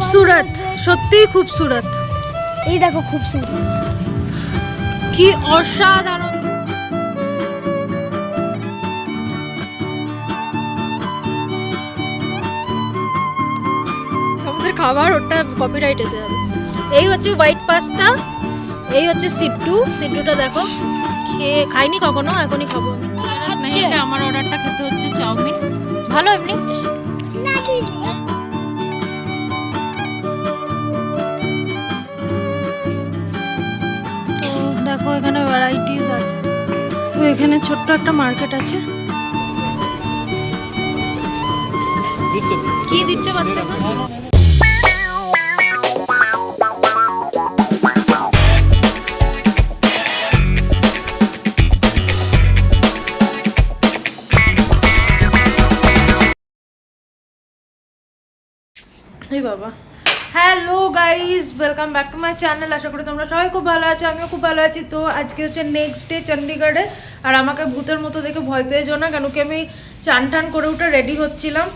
खूबसूरत সত্যিই खूबसूरत এই দেখো खूबसूरत কি অসাধারণ আমাদের খাবার ওটা কপিরাইট এসে যাবে এই হচ্ছে হোয়াইট পাস্তা এই হচ্ছে সিড্ডুটা দেখো খাইনি কখনো এখনই খাবো স্নেহিতে আমার অর্ডারটা খেতে হচ্ছে চাউমিন ভালো এমনি দেখো এখানে ভ্যারাইটিস আছে তো এখানে ছোট্ট একটা মার্কেট আছে কি দিচ্ছে বাচ্চাকে এই বাবা hello guys welcome back to my channel আশা করি তোমরা সবাই খুব ভালো আছো আমিও খুব ভালো আছি তো আজকে হচ্ছে নেক্সট ডে চণ্ডীগড়ে আর আমাকে ভূতের মতো দেখে ভয় পেয়ে যাও না কেন কি আমি চান টান করে উঠে রেডি হচ্ছিলাম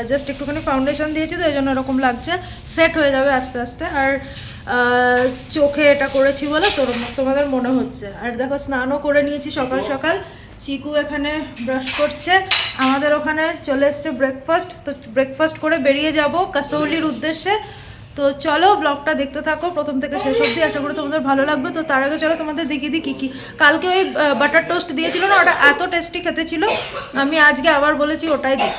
জাস্ট একটুখানি ফাউন্ডেশন দিয়েছি তো এই জন্য এরকম লাগছে সেট হয়ে যাবে আস্তে আস্তে আর চোখে এটা করেছি বলে তোমাদের মনে হচ্ছে আর দেখো স্নানও করে নিয়েছি সকাল সকাল চিকু এখানে ব্রাশ করছে আমাদের ওখানে চলে এসছে ব্রেকফাস্ট তো ব্রেকফাস্ট করে বেরিয়ে যাব কাসৌলির উদ্দেশ্যে তো চলো ব্লগটা দেখতে থাকো প্রথম থেকে শেষ অবধি আশা করি তোমাদের ভালো লাগবে তো তার আগে চলো তোমাদের দেখিয়ে দিই কী কালকে ওই বাটার টোস্ট দিয়েছিল না ওটা এত টেস্টি খেতে ছিল আমি আজকে আবার বলেছি ওটাই দিই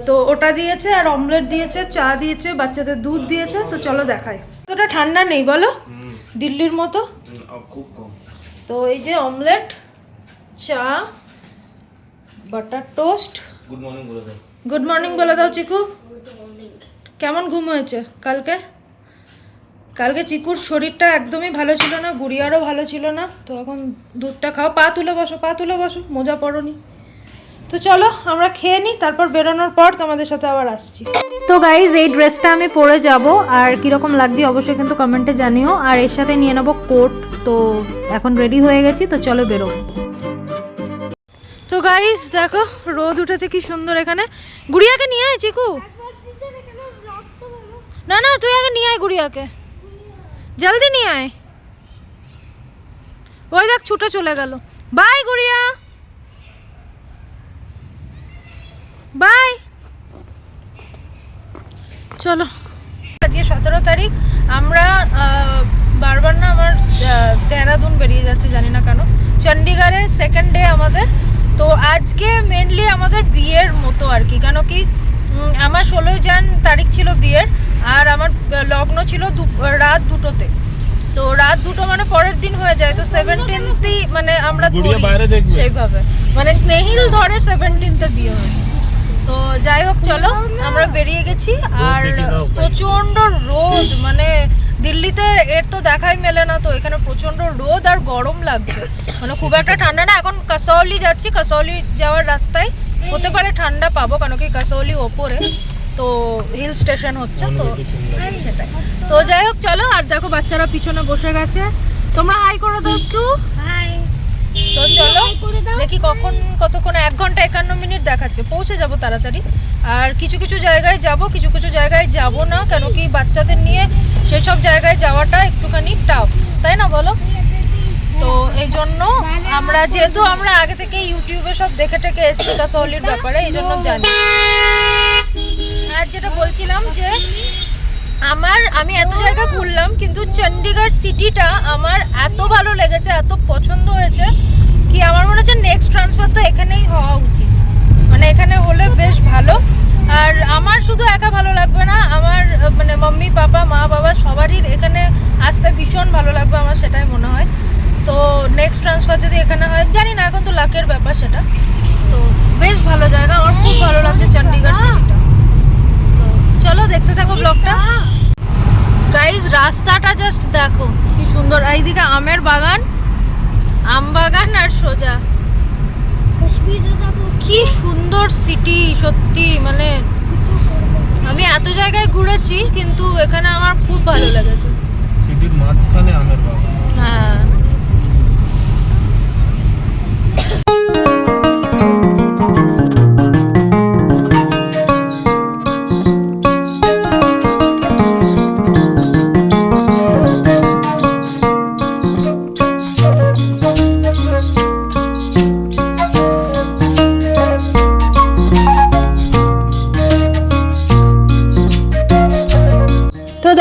তো ওটা দিয়েছে আর অমলেট দিয়েছে চা দিয়েছে বাচ্চাদের দুধ দিয়েছে তো চলো দেখাই তো ওটা ঠান্ডা নেই বলো দিল্লির মতো তো এই যে অমলেট চা বাটার টোস্ট গুড মর্নিং বলে দাও চিকু কেমন ঘুম হয়েছে কালকে চিকুর শরীরটা একদমই ভালো ছিল না গুড়িয়ারও ভালো ছিল না তো এখন দুধটা খাও পা তুলে বসো মোজা পরনি তো চলো আমরা খেয়ে নিই তারপর বেরোনোর পর তোমাদের সাথে আবার আসছি তো গাইজ এই ড্রেসটা আমি পরে যাব আর কীরকম লাগছে অবশ্যই কিন্তু কমেন্টে জানিও আর এর সাথে নিয়ে নেবো কোট তো এখন রেডি হয়ে গেছি তো চলো বেরোবো তো গাইজ দেখো রোদ উঠেছে কি সুন্দর এখানে গুড়িয়াকে নিয়ে আয় চিকু না না তুই আগে নিয়ে আয় গুড়িয়াকে জলদি নিয়ে আয় ওই দেখ ছুটে চলে গেল বাই গুড়িয়া বাই চলো আজকে 17 তারিখ আমরা বারবার না আমার দেহরাদুন বেরিয়ে যাচ্ছে জানি না কেন চণ্ডীগড়ের সেকেন্ড ডে আমাদের তো আজকে মেনলি আমাদের বিয়ের মতো আর কি কেন কি আমার 16 জান তারিখ ছিল বিয়ের আর আমার লগ্ন ছিল রাত 2টোতে তো রাত 2টো মানে পরের দিন হয়ে যায় তো 17th মানে আমরা সেইভাবে মানে স্নেহিল ধরে 17th বিয়ে হয়েছে তো যাই হোক চলো আমরা বেরিয়ে গেছি আর প্রচণ্ড রোদ মানে দিল্লিতে এর তো দেখাই মেলে না তো এখানে প্রচণ্ড রোদ আর গরম লাগছে মানে খুব একটা ঠান্ডা না এখন কাসৌলি যাচ্ছি কাসৌলি যাওয়ার রাস্তায় হতে পারে ঠান্ডা পাবো কেন কি কাসৌলি ওপরে তো হিল স্টেশন হচ্ছে তো সেটাই তো যাই হোক চলো আর দেখো বাচ্চারা পিছনে বসে গেছে তোমরা হাই করে দাও একটু তো চলো দেখি কতক্ষণ 1 ঘন্টা 51 মিনিট দেখাচ্ছে পৌঁছে যাব তাড়াতাড়ি আর কিছু কিছু জায়গায় যাব কিছু কিছু জায়গায় যাব না কেন কি বাচ্চাদের নিয়ে সেসব জায়গায় যাওয়াটা একটুখানি টাফ তাই না বলো তো এই জন্য আমরা যেহেতু আমরা আগে থেকে ইউটিউবে সব দেখে টেকে এসেছি কাসৌলির ব্যাপারে এই জন্য জানি আর যেটা বলছিলাম যে আমি এত জায়গা ঘুরলাম কিন্তু চণ্ডীগড় সিটিটা আমার এত ভালো লেগেছে এত পছন্দ হয়েছে কি আমার মনে হচ্ছে নেক্সট ট্রান্সফার তো এখানেই হওয়া উচিত মানে এখানে হলে বেশ ভালো আর আমার শুধু একা ভালো লাগবে না আমার মানে মাম্মি পাপা মা বাবা সবারই এখানে আসতে ভীষণ ভালো লাগবে আমার সেটাই মনে হয় তো নেক্সট ট্রান্সফার যদি এখানে হয় জানি না এখন তো লাকের ব্যাপার সেটা তো বেশ ভালো জায়গা আমার খুব ভালো লাগছে চণ্ডীগড় সিটিটা তো চলো দেখতে থাকো ব্লগটা গাইজ রাস্তাটা জাস্ট দেখো কি সুন্দর এইদিকে আমের বাগান আম বাগান আর সোজা কি সুন্দর সিটি সত্যি মানে আমি এত জায়গায় ঘুরেছি কিন্তু এখানে আমার খুব ভালো লেগেছে সিটির মাঝখানে আমের বাগান হ্যাঁ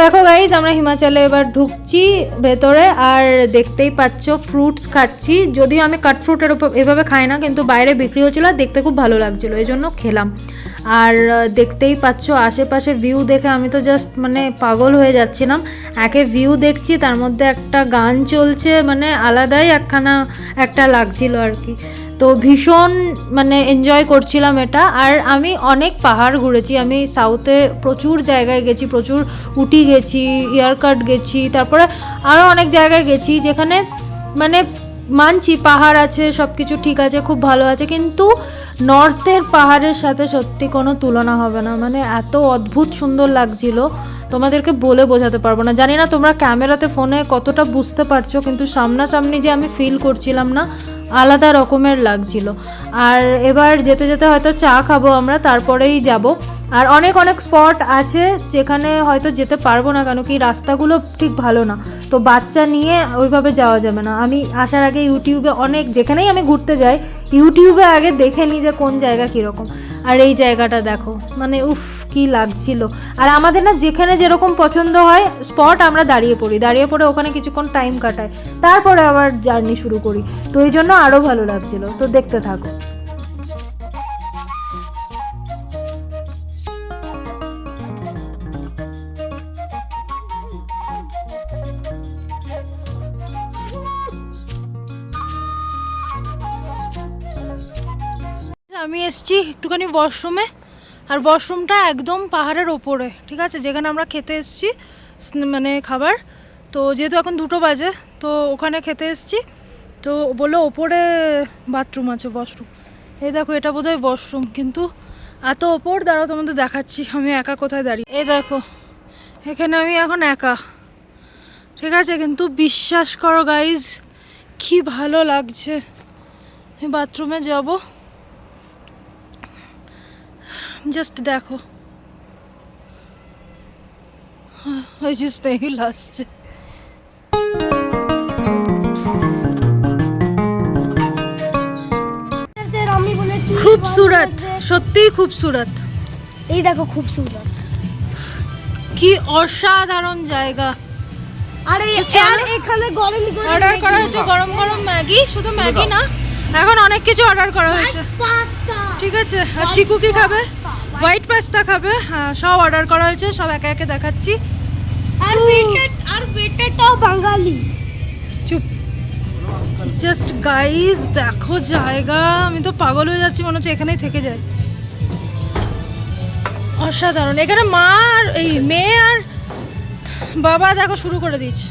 দেখো গাইজ আমরা হিমাচলে এবার ঢুকছি ভেতরে, আর দেখতেই পাচ্ছ ফ্রুটস খাচ্ছি। যদিও আমি কাট ফ্রুট এভাবে খাই না, কিন্তু বাইরে বিক্রি হচ্ছিলো আর দেখতে খুব ভালো লাগছিলো, এই জন্য খেলাম। আর দেখতেই পাচ্ছ আশেপাশে ভিউ দেখে আমি তো জাস্ট মানে পাগল হয়ে যাচ্ছিলাম। একে ভিউ দেখছি, তার মধ্যে একটা গান চলছে, মানে আলাদাই একটা লাগছিল আর কি। তো ভীষণ মানে এনজয় করছিলাম এটা। আর আমি অনেক পাহাড় ঘুরেছি, আমি সাউথে প্রচুর জায়গায় গেছি, প্রচুর উটি গেছি, ইয়ারকাট গেছি, তারপরে আরও অনেক জায়গায় গেছি যেখানে মানে মানছি পাহাড় আছে, সব কিছু ঠিক আছে, খুব ভালো আছে, কিন্তু নর্থের পাহাড়ের সাথে সত্যি কোনো তুলনা হবে না। মানে এত অদ্ভুত সুন্দর লাগছিল, তোমাদেরকে বলে বোঝাতে পারবো না। জানি না তোমরা ক্যামেরাতে ফোনে কতটা বুঝতে পারছো, কিন্তু সামনাসামনি যে আমি ফিল করছিলাম না, আলাদা রকমের লাগছিল। আর এবার যেতে যেতে হয়তো চা খাবো আমরা, তারপরেই যাব। আর অনেক অনেক স্পট আছে যেখানে হয়তো যেতে পারবো না, কেন কি রাস্তাগুলো ঠিক ভালো না, তো বাচ্চা নিয়ে ওইভাবে যাওয়া যাবে না। আমি আসার আগে ইউটিউবে যেখানেই আমি ঘুরতে যাই ইউটিউবে আগে দেখে নিই যে কোন জায়গা কীরকম। আর এই জায়গাটা দেখো, মানে উফ কি লাগছিল। আর আমাদের না যেখানে যেরকম পছন্দ হয় স্পট আমরা দাঁড়িয়ে পড়ে ওখানে কিছুক্ষণ টাইম কাটাই, তারপরে আবার জার্নি শুরু করি, তো এই জন্য আরও ভালো লাগছিল। তো দেখতে থাকো। আমি এসছি একটুখানি ওয়াশরুমে, আর ওয়াশরুমটা একদম পাহাড়ের ওপরে, ঠিক আছে, যেখানে আমরা খেতে এসছি মানে খাবার। তো যেহেতু এখন 2টো বাজে, তো ওখানে খেতে এসছি, তো বললো ওপরে বাথরুম আছে, ওয়াশরুম। এই দেখো এটা বোধহয় ওয়াশরুম, কিন্তু এত ওপর, দাঁড়াও তোমাদের দেখাচ্ছি আমি একা কোথায় দাঁড়িয়ে। এই দেখো এখানে আমি এখন একা, ঠিক আছে, কিন্তু বিশ্বাস করো গাইজ কি ভালো লাগছে। বাথরুমে যাব, জাস্ট দেখো, ওই যে স্নেহিল আসছে। আমি বলেছি খুবসুরত, সত্যিই খুবসুরত। এই দেখো খুবসুরত, কি অসাধারণ জায়গা। আরে এখানে গরম গরম অর্ডার করা হয়েছে গরম গরম ম্যাগি, শুধু ম্যাগি না, এখন অনেক কিছু অর্ডার করা হয়েছে, পাস্তা, ঠিক আছে। আর চিকু কি খাবে? হোয়াইট পাস্তা খাবে, হ্যাঁ সব অর্ডার করা হয়েছে, সব একে একে দেখাচ্ছি। আর ওয়েটারটাও বাঙালি। চুপ, জাস্ট গাইজ দেখো জায়গা, আমি তো পাগল হয়ে যাচ্ছি, মনে হচ্ছে এখানেই থেকে যায়। অসাধারণ। এখানে মা আর এই মেয়ে আর বাবা দেখো শুরু করে দিচ্ছে।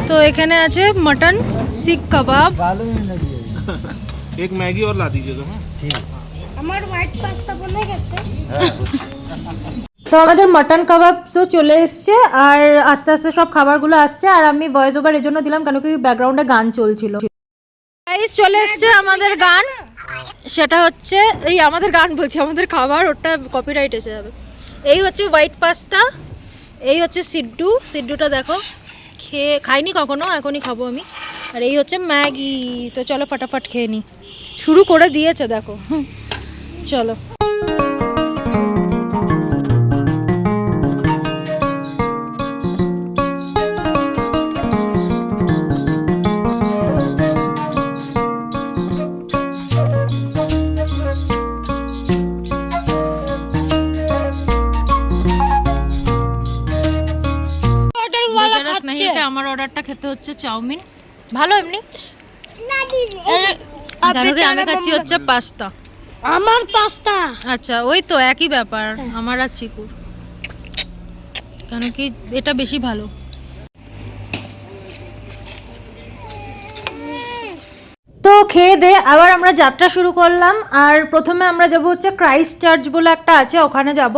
তো এখানে আছে মটন শিক কাবাব। एक मैगी और ला दीजिएगा। আমার হোয়াইট পাস্তা বনে গেছে। তো আমাদের মটন কাবাবসও চলে এসছে, আর আস্তে আস্তে সব খাবারগুলো আসছে। আর আমি ভয়েস ওভার এই জন্য দিলাম কেন কি ব্যাকগ্রাউন্ডে গান চলছিল। গাইস চলে এসছে আমাদের গান, সেটা হচ্ছে এই আমাদের গান বলছি, আমাদের খাবার, ওটা কপিরাইট এসে যাবে। এই হচ্ছে হোয়াইট পাস্তা, এই হচ্ছে সিড্ডুটা দেখো, খাইনি কখনো, এখনই খাবো আমি। আর এই হচ্ছে ম্যাগি। তো চলো ফটাফট খেয়ে নিই, শুরু করে দিয়েছে দেখো, চলো। আমার অর্ডারটা খেতে হচ্ছে চাউমিন, ভালো এমনি। আমি খাচ্ছি হচ্ছে পাস্তা। আমার পাস্তা, আচ্ছা ওই তো একই ব্যাপার, আমার আর চিকুর, কেন কি এটা বেশি ভালো। তো খেয়ে দে আবার আমরা যাত্রা শুরু করলাম। আর প্রথমে আমরা যাব হচ্ছে ক্রাইস্ট চার্চ বলে একটা আছে, ওখানে যাব।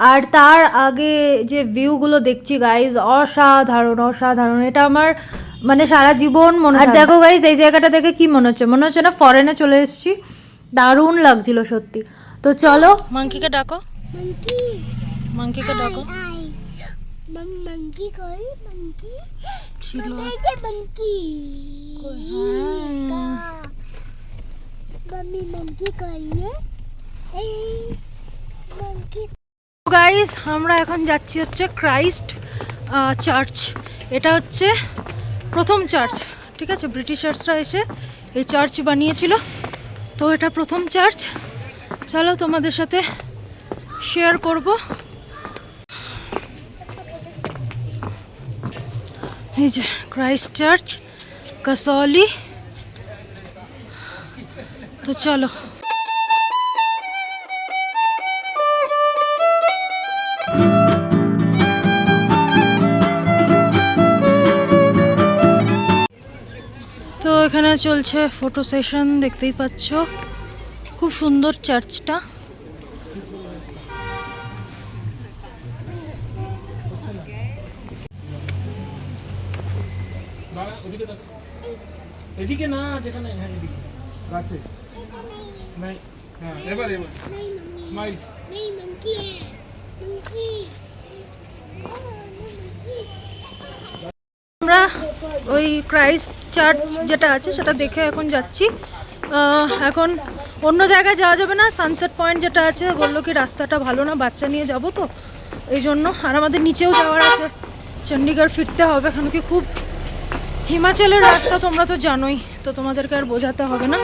আর তার আগে যে ভিউগুলো দেখছি গাইজ, অসাধারণ। এটা আমার মানে সারা জীবন মনে হয়। আর দেখো গাইজ এই জায়গাটা দেখে কি মনে হচ্ছে না ফরেনে চলে এসেছি, দারুণ লাগছিল সত্যি। তো চলো মাংকিকে ডাকো, মাংকিকে ডাকো। मंकी कोई मंकी ছিল ये मंकी मम्मी मंकी कोई है monkey. গাইস আমরা এখন যাচ্ছি হচ্ছে ক্রাইস্ট চার্চ। এটা হচ্ছে প্রথম চার্চ, ঠিক আছে? ব্রিটিশার্সরা এসে এই চার্চ বানিয়েছিল, তো এটা প্রথম চার্চ। চলো তোমাদের সাথে শেয়ার করব। এই যে ক্রাইস্ট চার্চ কাসৌলি। তো চলো। তো এখানে চলছে ফটো সেশন, দেখতেই পাচ্ছ। খুব সুন্দর চার্চটা। এদিকে না, যেখানে হ্যাঁ এদিকে গাছে নাই। হ্যাঁ এবার এবার नहीं मम्मी স্মাইল। नहीं monkey है monkey আমরা ওই ক্রাইস্ট চার্চ যেটা আছে সেটা দেখে এখন যাচ্ছি। এখন অন্য জায়গায় যাওয়া যাবে না, সানসেট পয়েন্ট যেটা আছে বললো কি রাস্তাটা ভালো না, বাচ্চা নিয়ে যাব তো এই জন্য। আর আমাদের নিচেও যাওয়ার আছে, চণ্ডীগড় ফিরতে হবে, কেন কি খুব হিমাচলের রাস্তা তোমরা তো জানোই, তো তোমাদেরকে আর বোঝাতে হবে না।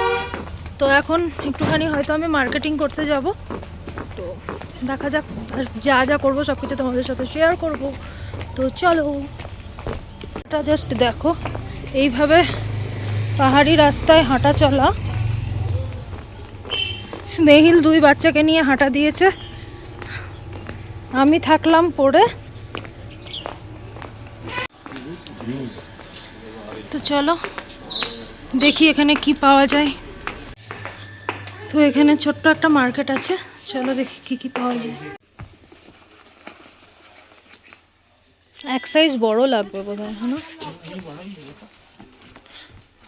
তো এখন একটুখানি হয়তো আমি মার্কেটিং করতে যাব, তো দেখা যাক। আর যা যা করবো সব কিছু তোমাদের সাথে শেয়ার করব। তো চলো, এটা জাস্ট দেখো, এইভাবে পাহাড়ি রাস্তায় হাঁটা চলা। স্নেহিল 2 বাচ্চাকে নিয়ে হাঁটা দিয়েছে, আমি থাকলাম পড়ে। তো চলো দেখি এখানে কি পাওয়া যায়। তো এখানে ছোট্ট একটা মার্কেট আছে, চলো দেখি কি কি পাওয়া যায়। এক সাইজ বড় লাগবে বোধহয়, হ্যাঁ না?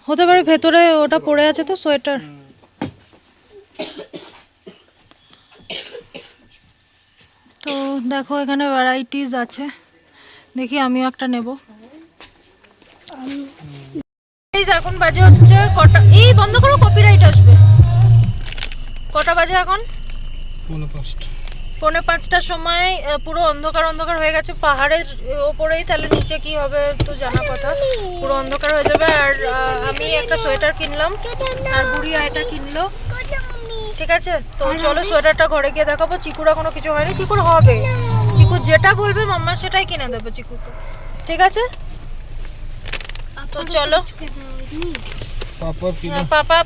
হতে পারে, ভেতরে ওটা পড়ে আছে তো সোয়েটার। তো দেখো এখানে ভ্যারাইটিস আছে, দেখি আমিও একটা নেব। এখন বাজে হচ্ছে কটা, এই বন্ধ করো, কপিরাইট আসবে। কটা বাজে এখন? 4:45টার সময়। পুরো অন্ধকার অন্ধকার হয়ে গেছে পাহাড়ের ওপরেই, তাহলে নিচে কি হবে তো জানা কথা, পুরো অন্ধকার হয়ে যাবে। আর আমি একটা সোয়েটার কিনলাম, আর বুড়িয়া এটা কিনলো, ঠিক আছে? তো চলো সোয়েটারটা ঘরে গিয়ে দেখাবো। চিকুরা কোনো কিছু হয়নি, চিকুর হবে, চিকু যেটা বলবে মাম্মা সেটাই কিনে দেবে চিকুকে, ঠিক আছে? তো চলো।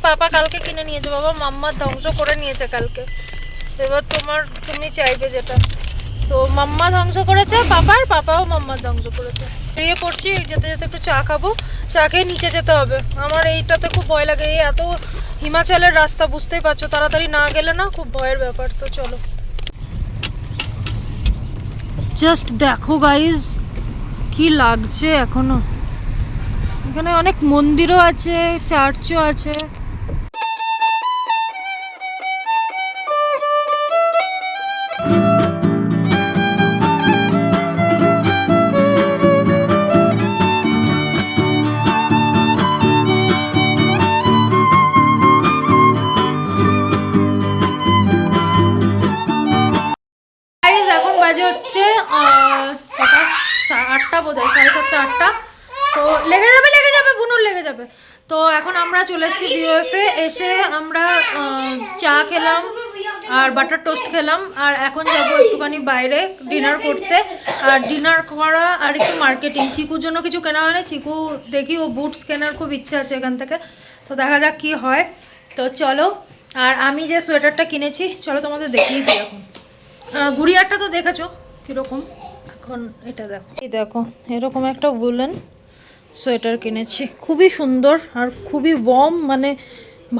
পাপা কালকে কিনে নিয়েছে বাবা, মাম্মা ধ্বংস করে নিয়েছে কালকে। এবার তুমি চাইবে যেটা, তো মাম্মা ধ্বংস করেছে পাপাও মাম্মা ধ্বংস করেছে। বেরিয়ে পড়ছি, যেতে যেতে একটু চা খাবো, চা খেয়ে নিচে যেতে হবে। আমার এইটাতে খুব ভয় লাগে, এই এত হিমাচলের রাস্তা বুঝতেই পারছো, তাড়াতাড়ি না গেলে না খুব ভয়ের ব্যাপার। তো চলো, জাস্ট দেখো গাইজ কি লাগছে এখনো। এখানে অনেক মন্দিরও আছে, চার্চও আছে। এখন বাজে হচ্ছে 8টা বোধহয়, 7:30 8টা। তো লেগে যাবে বুনুর লেগে যাবে। তো এখন আমরা চলে এসেছি ভিওএফে। এসে আমরা চা খেলাম আর বাটার টোস্ট খেলাম, আর এখন যাবো একটুখানি বাইরে ডিনার করতে। আর ডিনার করা আর একটু মার্কেটিং। চিকুর জন্য কিছু কেনা হয়নি, চিকু দেখি ও বুটস কেনার খুব ইচ্ছে আছে এখান থেকে, তো দেখা যাক কি হয়। তো চলো, আর আমি যে সোয়েটারটা কিনেছি চলো তোমাদের দেখিয়ে দিই। এখন গুড়িয়ারটা তো দেখেছো কীরকম, এখন এটা দেখো। এই দেখো এরকম একটা উলেন সোয়েটার কিনেছি, খুবই সুন্দর আর খুবই ওয়ার্ম, মানে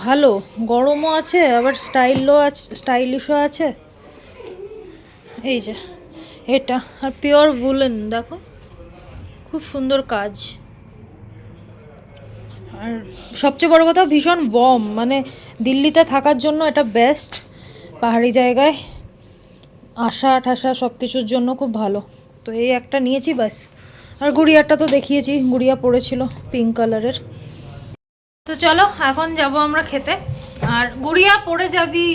ভালো, গরমও আছে আবার স্টাইলিশও আছে। এই যে এটা, আর পিওর উলেন, দেখো খুব সুন্দর কাজ। আর সবচেয়ে বড় কথা ভীষণ ওয়ার্ম, মানে দিল্লিতে থাকার জন্য এটা বেস্ট, পাহাড়ি জায়গায় আসা ঠাসা সব কিছুর জন্য খুব ভালো। তো এই একটা নিয়েছি ব্যাস। আর গুড়িয়াটা তো দেখিয়েছি, গুড়িয়া পড়েছিল পিঙ্ক কালারের। তো চলো এখন যাব আমরা খেতে। আর গুড়িয়া পড়ে যাবি,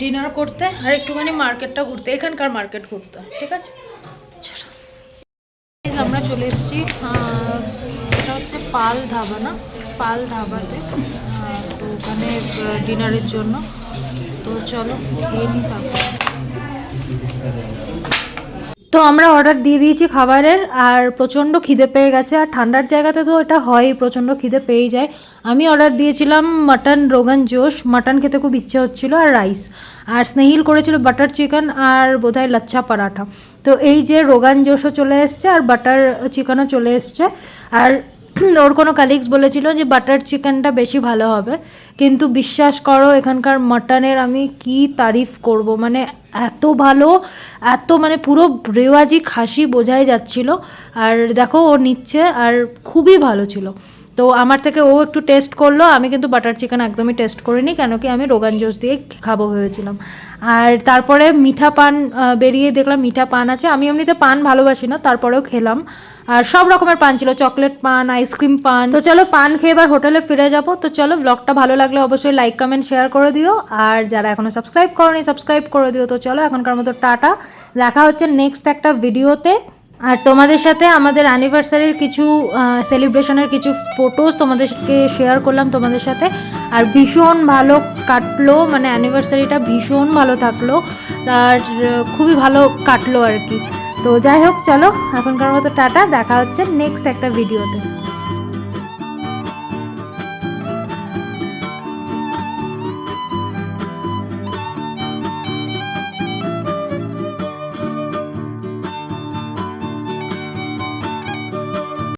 ডিনার করতে আর একটুখানি মার্কেটটা ঘুরতে, এখানকার মার্কেট ঘুরতে, ঠিক আছে চলো। আমরা চলে এসেছি, এটা হচ্ছে পাল ধাবা না, পাল ধাবাতে, তো ওখানে ডিনারের জন্য। তো চলো খেয়ে নিই তারপর। তো আমরা অর্ডার দিয়ে দিয়েছি খাবারের, আর প্রচণ্ড খিদে পেয়ে গেছে, আর ঠান্ডার জায়গাতে তো এটা হয়ই, প্রচণ্ড খিদে পেয়েই যায়। আমি অর্ডার দিয়েছিলাম মাটন রোগান জোশ, মাটন খেতে খুব ইচ্ছে হচ্ছিলো, আর রাইস। আর স্নেহিল করেছিল বাটার চিকেন আর বোধহয় লাচ্ছা পরাঠা। তো এই যে রোগান জোশও চলে এসছে আর বাটার চিকেনও চলে এসছে। আর ওর কোনো কালিগস বলেছিল যে বাটার চিকেনটা বেশি ভালো হবে, কিন্তু বিশ্বাস করো এখানকার মাটনের আমি কি তারিফ করব, মানে এত ভালো, এত মানে পুরো রেওয়াজি খাসি বোঝাই যাচ্ছিল। আর দেখো ও নিচ্ছে, আর খুবই ভালো ছিল। তো আমার থেকে ও একটু টেস্ট করলো, আমি কিন্তু বাটার চিকেন একদমই টেস্ট করিনি, কেন কি আমি রোগান জোশ দিয়ে খাবো ভেবেছিলাম। আর তারপরে মিঠা পান বেরিয়ে দেখলাম মিঠা পান আছে, আমি এমনিতে পান ভালোবাসি না, তারপরেও খেলাম। আর সব রকমের পান ছিল, চকলেট পান, আইসক্রিম পান। তো চলো পান খেয়ে এবার হোটেলে ফিরে যাব। তো চলো, ব্লগটা ভালো লাগলে অবশ্যই লাইক কমেন্ট শেয়ার করে দিও, আর যারা এখনো সাবস্ক্রাইব করোনি সাবস্ক্রাইব করে দিও। তো চলো এখনকার মতো টাটা, দেখা হচ্ছে নেক্সট একটা ভিডিওতে। আর তোমাদের সাথে আমাদের অ্যানিভার্সারির কিছু সেলিব্রেশনের কিছু ফটোস তোমাদেরকে শেয়ার করলাম তোমাদের সাথে, আর ভীষণ ভালো কাটলো, মানে অ্যানিভার্সারিটা ভীষণ ভালো থাকলো, আর খুবই ভালো কাটলো আর কি। তো যাই হোক, চলো এখনকার মতো টাটা, দেখা হচ্ছে নেক্সট একটা ভিডিওতে।